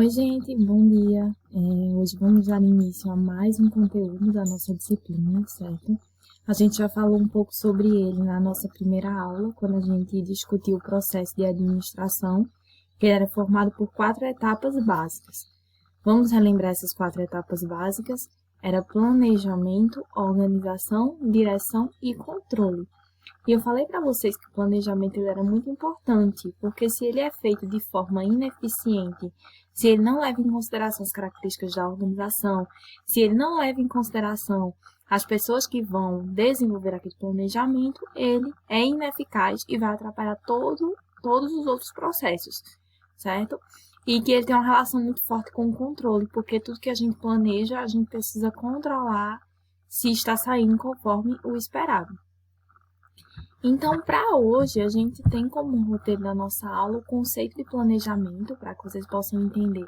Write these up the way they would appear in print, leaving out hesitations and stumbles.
Oi, gente, bom dia. Hoje vamos dar início a mais um conteúdo da nossa disciplina, certo? A gente já falou um pouco sobre ele na nossa primeira aula, quando a gente discutiu o processo de administração, que era formado por 4 etapas básicas. Vamos relembrar essas 4 etapas básicas? Era planejamento, organização, direção e controle. E eu falei para vocês que o planejamento ele era muito importante, porque se ele é feito de forma ineficiente, se ele não leva em consideração as características da organização, se ele não leva em consideração as pessoas que vão desenvolver aquele planejamento, ele é ineficaz e vai atrapalhar todos os outros processos, certo? E que ele tem uma relação muito forte com o controle, porque tudo que a gente planeja, a gente precisa controlar se está saindo conforme o esperado. Então, para hoje, a gente tem como roteiro da nossa aula o conceito de planejamento, para que vocês possam entender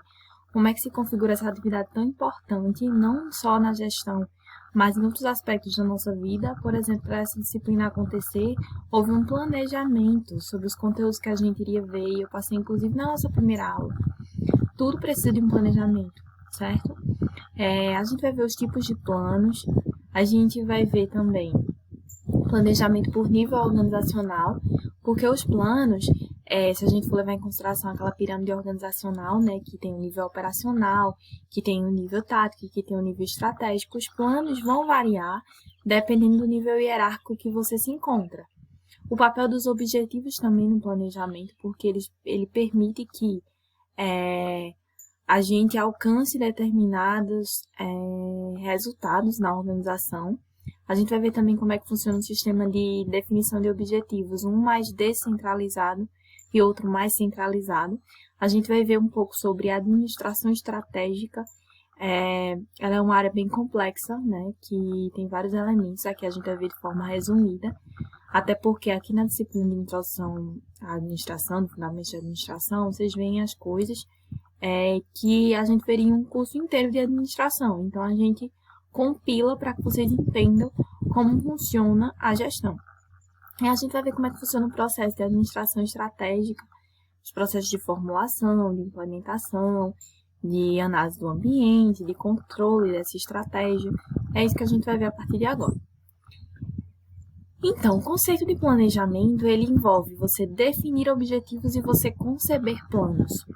como é que se configura essa atividade tão importante, não só na gestão, mas em outros aspectos da nossa vida. Por exemplo, para essa disciplina acontecer, houve um planejamento sobre os conteúdos que a gente iria ver, e eu passei inclusive na nossa primeira aula. Tudo precisa de um planejamento, certo? A gente vai ver os tipos de planos, a gente vai ver também planejamento por nível organizacional, porque os planos, se a gente for levar em consideração aquela pirâmide organizacional, né, que tem um nível operacional, que tem um nível tático, que tem um nível estratégico, os planos vão variar dependendo do nível hierárquico que você se encontra. O papel dos objetivos também no planejamento, porque ele permite que a gente alcance determinados resultados na organização. A gente vai ver também como é que funciona o sistema de definição de objetivos, um mais descentralizado e outro mais centralizado. A gente vai ver um pouco sobre a administração estratégica. Ela é uma área bem complexa, né, que tem vários elementos. Aqui a gente vai ver de forma resumida, até porque aqui na disciplina de introdução à administração, de fundamentos de administração, vocês veem as coisas que a gente veria em um curso inteiro de administração. Então, a gente compila para que vocês entendam como funciona a gestão. E a gente vai ver como é que funciona o processo de administração estratégica, os processos de formulação, de implementação, de análise do ambiente, de controle dessa estratégia. É isso que a gente vai ver a partir de agora. Então, o conceito de planejamento, ele envolve você definir objetivos e você conceber planos.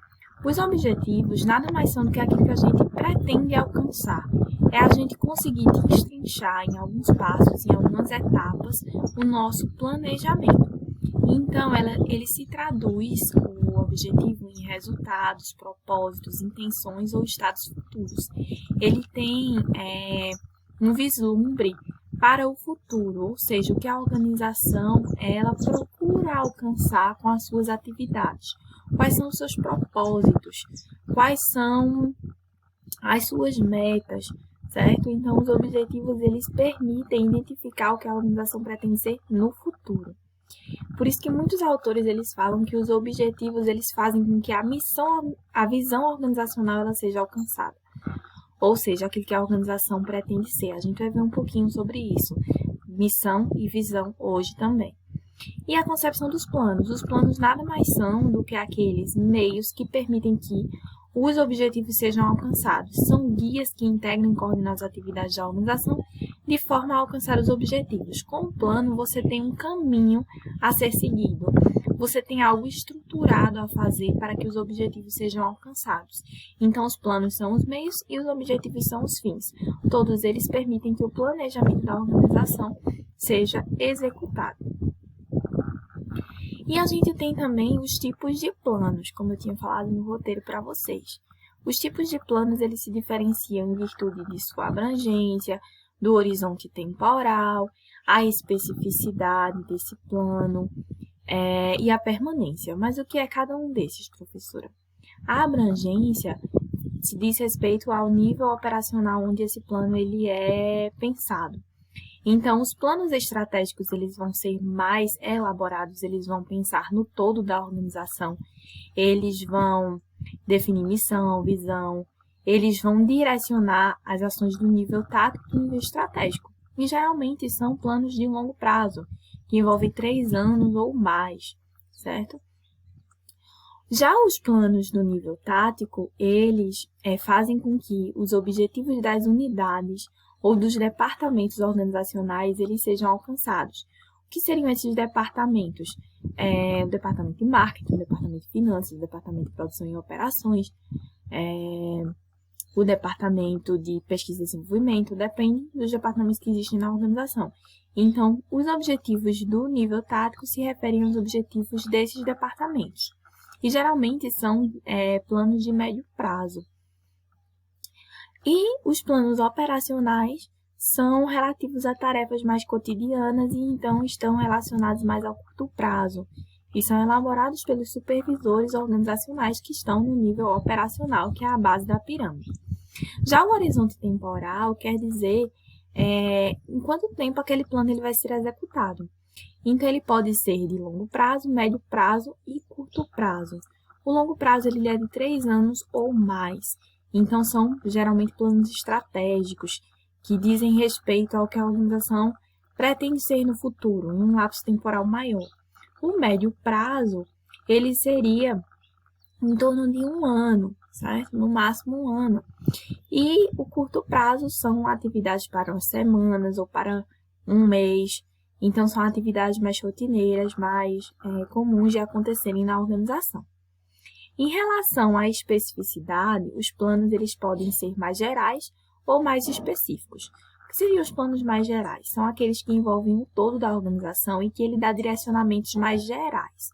Os objetivos nada mais são do que aquilo que a gente pretende alcançar. É a gente conseguir destrinchar em alguns passos, em algumas etapas, o nosso planejamento. Então, ele se traduz, o objetivo, em resultados, propósitos, intenções ou estados futuros. Ele tem um vislumbre para o futuro, ou seja, o que a organização ela procura alcançar com as suas atividades. Quais são os seus propósitos? Quais são as suas metas? Certo? Então, os objetivos, eles permitem identificar o que a organização pretende ser no futuro. Por isso que muitos autores, eles falam que os objetivos, eles fazem com que a visão organizacional, ela seja alcançada. Ou seja, aquilo que a organização pretende ser. A gente vai ver um pouquinho sobre isso. Missão e visão hoje também. E a concepção dos planos. Os planos nada mais são do que aqueles meios que permitem que os objetivos sejam alcançados. São guias que integram e coordenam as atividades da organização de forma a alcançar os objetivos. Com o plano, você tem um caminho a ser seguido. Você tem algo estruturado a fazer para que os objetivos sejam alcançados. Então, os planos são os meios e os objetivos são os fins. Todos eles permitem que o planejamento da organização seja executado. E a gente tem também os tipos de planos, como eu tinha falado no roteiro para vocês. Os tipos de planos, eles se diferenciam em virtude de sua abrangência, do horizonte temporal, a especificidade desse plano e a permanência. Mas o que é cada um desses, professora? A abrangência se diz respeito ao nível operacional onde esse plano ele é pensado. Então, os planos estratégicos, eles vão ser mais elaborados, eles vão pensar no todo da organização, eles vão definir missão, visão, eles vão direcionar as ações do nível tático e do nível estratégico. E, geralmente, são planos de longo prazo, que envolvem 3 anos ou mais, certo? Já os planos do nível tático, eles fazem com que os objetivos das unidades ou dos departamentos organizacionais eles sejam alcançados. O que seriam esses departamentos? O departamento de marketing, o departamento de finanças, o departamento de produção e operações, o departamento de pesquisa e desenvolvimento, depende dos departamentos que existem na organização. Então, os objetivos do nível tático se referem aos objetivos desses departamentos. E geralmente são planos de médio prazo. E os planos operacionais são relativos a tarefas mais cotidianas e então estão relacionados mais ao curto prazo. E são elaborados pelos supervisores organizacionais que estão no nível operacional, que é a base da pirâmide. Já o horizonte temporal quer dizer em quanto tempo aquele plano ele vai ser executado. Então, ele pode ser de longo prazo, médio prazo e curto prazo. O longo prazo ele é de 3 anos ou mais. Então, são geralmente planos estratégicos que dizem respeito ao que a organização pretende ser no futuro, em um lapso temporal maior. O médio prazo, ele seria em torno de 1 ano, certo? No máximo 1 ano. E o curto prazo são atividades para umas semanas ou para 1 mês. Então, são atividades mais rotineiras, mais comuns de acontecerem na organização. Em relação à especificidade, os planos eles podem ser mais gerais ou mais específicos. O que seriam os planos mais gerais? São aqueles que envolvem o todo da organização e que ele dá direcionamentos mais gerais.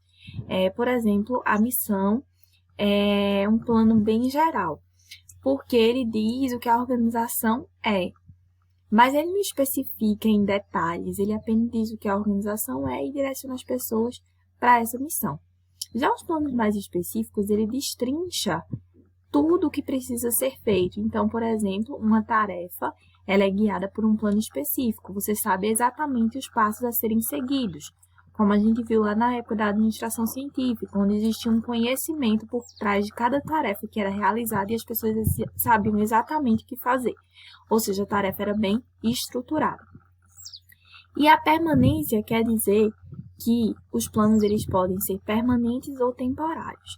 Por exemplo, a missão é um plano bem geral, porque ele diz o que a organização é. Mas ele não especifica em detalhes, ele apenas diz o que a organização é e direciona as pessoas para essa missão. Já os planos mais específicos, ele destrincha tudo o que precisa ser feito. Então, por exemplo, uma tarefa, ela é guiada por um plano específico. Você sabe exatamente os passos a serem seguidos, como a gente viu lá na época da administração científica, onde existia um conhecimento por trás de cada tarefa que era realizada e as pessoas sabiam exatamente o que fazer. Ou seja, a tarefa era bem estruturada. E a permanência quer dizer que os planos eles podem ser permanentes ou temporários.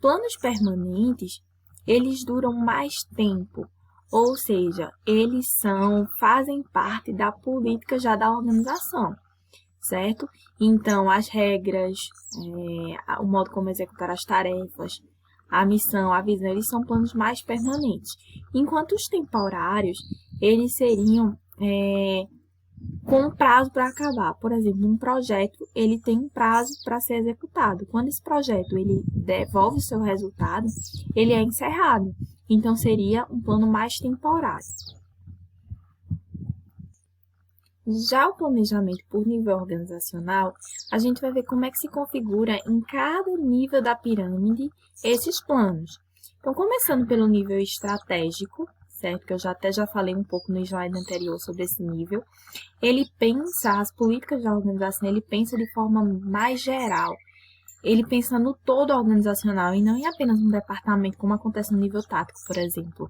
Planos permanentes, eles duram mais tempo, ou seja, eles fazem parte da política já da organização, certo? Então, as regras, o modo como executar as tarefas, a missão, a visão, eles são planos mais permanentes. Enquanto os temporários, eles seriam com um prazo para acabar. Por exemplo, um projeto, ele tem um prazo para ser executado. Quando esse projeto ele devolve o seu resultado, ele é encerrado. Então, seria um plano mais temporário. Já o planejamento por nível organizacional, a gente vai ver como é que se configura em cada nível da pirâmide esses planos. Então, começando pelo nível estratégico, certo? Que eu já falei um pouco no slide anterior sobre esse nível. Ele pensa, as políticas da organização, ele pensa de forma mais geral. Ele pensa no todo organizacional e não em apenas um departamento, como acontece no nível tático, por exemplo.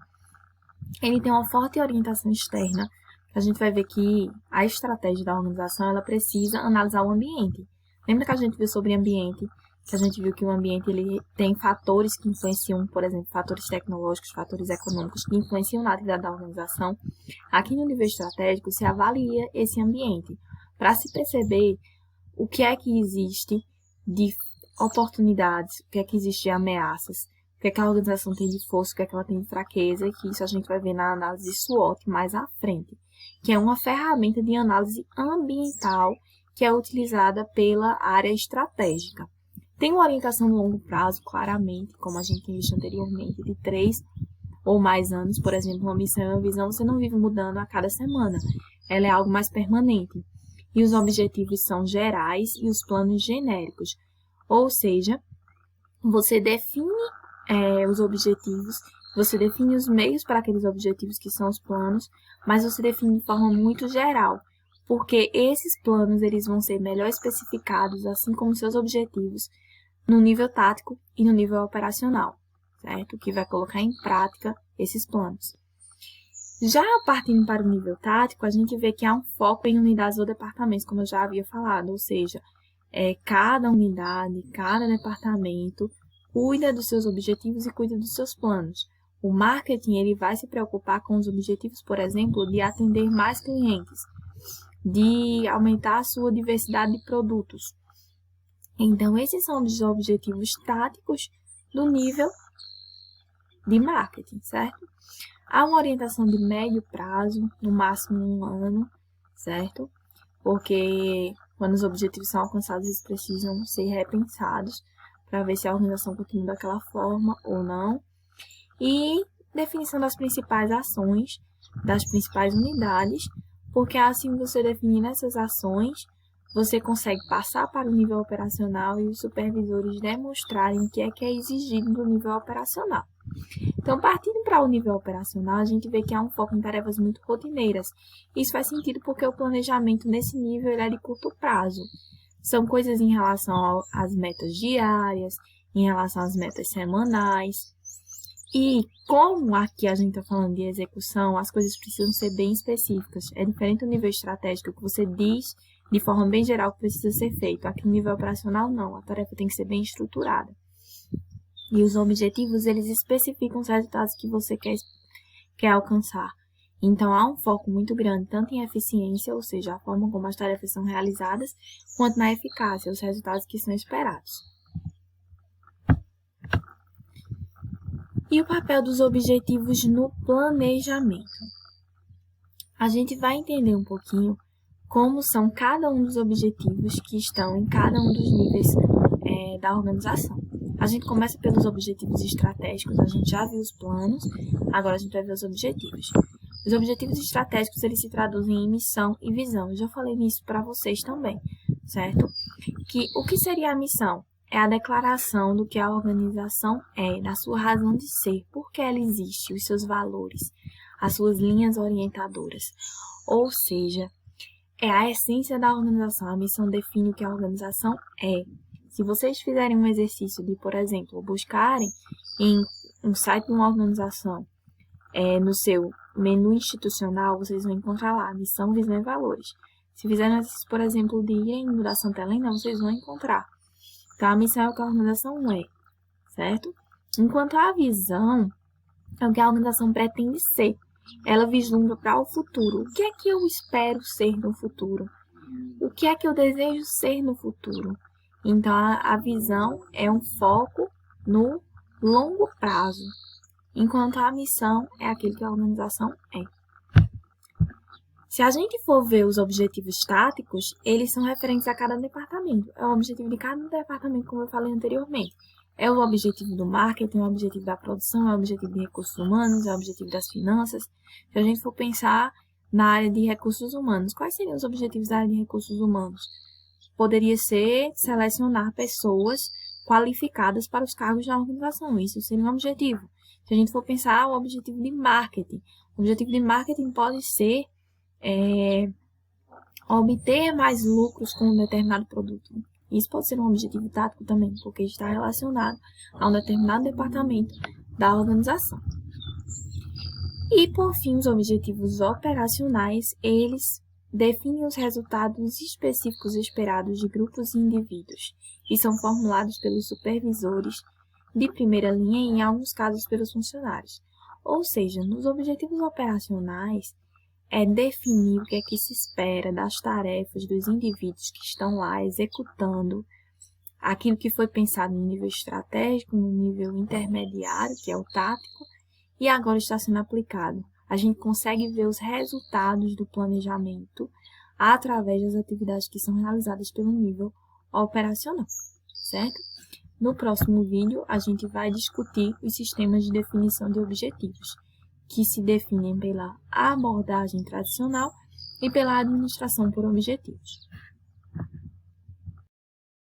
Ele tem uma forte orientação externa. A gente vai ver que a estratégia da organização ela precisa analisar o ambiente. Lembra que a gente viu sobre ambiente? Que a gente viu que o ambiente ele tem fatores que influenciam, por exemplo, fatores tecnológicos, fatores econômicos que influenciam na atividade da organização. Aqui no nível estratégico, se avalia esse ambiente para se perceber o que é que existe de oportunidades, o que é que existe de ameaças, o que é que a organização tem de força, o que é que ela tem de fraqueza, e que isso a gente vai ver na análise SWOT mais à frente, que é uma ferramenta de análise ambiental que é utilizada pela área estratégica. Tem uma orientação no longo prazo, claramente, como a gente tem visto anteriormente, de 3 ou mais anos. Por exemplo, uma missão e uma visão, você não vive mudando a cada semana. Ela é algo mais permanente. E os objetivos são gerais e os planos genéricos. Ou seja, você define os objetivos, você define os meios para aqueles objetivos que são os planos, mas você define de forma muito geral, porque esses planos eles vão ser melhor especificados, assim como seus objetivos, no nível tático e no nível operacional, certo? Que vai colocar em prática esses planos. Já partindo para o nível tático, a gente vê que há um foco em unidades ou departamentos, como eu já havia falado, ou seja, cada unidade, cada departamento cuida dos seus objetivos e cuida dos seus planos. O marketing, ele vai se preocupar com os objetivos, por exemplo, de atender mais clientes, de aumentar a sua diversidade de produtos. Então, esses são os objetivos táticos do nível de marketing, certo? Há uma orientação de médio prazo, no máximo 1 ano, certo? Porque quando os objetivos são alcançados, eles precisam ser repensados para ver se a organização continua daquela forma ou não. E definição das principais ações, das principais unidades, porque assim você definindo essas ações, você consegue passar para o nível operacional e os supervisores demonstrarem o que é exigido do nível operacional. Então, partindo para o nível operacional, a gente vê que há um foco em tarefas muito rotineiras. Isso faz sentido porque o planejamento nesse nível ele é de curto prazo. São coisas em relação às metas diárias, em relação às metas semanais. E como aqui a gente está falando de execução, as coisas precisam ser bem específicas. É diferente do nível estratégico, que você diz de forma bem geral que precisa ser feito. Aqui no nível operacional, não. A tarefa tem que ser bem estruturada. E os objetivos, eles especificam os resultados que você quer alcançar. Então, há um foco muito grande, tanto em eficiência, ou seja, a forma como as tarefas são realizadas, quanto na eficácia, os resultados que são esperados. E o papel dos objetivos no planejamento? A gente vai entender um pouquinho como são cada um dos objetivos que estão em cada um dos níveis da organização. A gente começa pelos objetivos estratégicos, a gente já viu os planos, agora a gente vai ver os objetivos. Os objetivos estratégicos, eles se traduzem em missão e visão. Eu já falei nisso para vocês também, certo? O que seria a missão? É a declaração do que a organização é, da sua razão de ser, por que ela existe, os seus valores, as suas linhas orientadoras. Ou seja, é a essência da organização. A missão define o que a organização é. Se vocês fizerem um exercício de, por exemplo, buscarem em um site de uma organização, no seu menu institucional, vocês vão encontrar lá missão, visão e valores. Se fizerem um exercício, por exemplo, de irem da Santa Helena, vocês vão encontrar. Então, a missão é o que a organização é, certo? Enquanto a visão é o que a organização pretende ser. Ela vislumbra para o futuro. O que é que eu espero ser no futuro? O que é que eu desejo ser no futuro? Então, a visão é um foco no longo prazo, enquanto a missão é aquilo que a organização é. Se a gente for ver os objetivos táticos, eles são referentes a cada departamento. É o objetivo de cada departamento, como eu falei anteriormente. É o objetivo do marketing, é o objetivo da produção, é o objetivo de recursos humanos, é o objetivo das finanças. Se a gente for pensar na área de recursos humanos, quais seriam os objetivos da área de recursos humanos? Poderia ser selecionar pessoas qualificadas para os cargos da organização. Isso seria um objetivo. Se a gente for pensar o objetivo de marketing, o objetivo de marketing pode ser obter mais lucros com um determinado produto. Isso pode ser um objetivo tático também, porque está relacionado a um determinado departamento da organização. E, por fim, os objetivos operacionais, eles definem os resultados específicos esperados de grupos e indivíduos e são formulados pelos supervisores de primeira linha e, em alguns casos, pelos funcionários. Ou seja, nos objetivos operacionais, é definir o que é que se espera das tarefas dos indivíduos que estão lá executando aquilo que foi pensado no nível estratégico, no nível intermediário, que é o tático, e agora está sendo aplicado. A gente consegue ver os resultados do planejamento através das atividades que são realizadas pelo nível operacional, certo? No próximo vídeo, a gente vai discutir os sistemas de definição de objetivos, que se definem pela abordagem tradicional e pela administração por objetivos.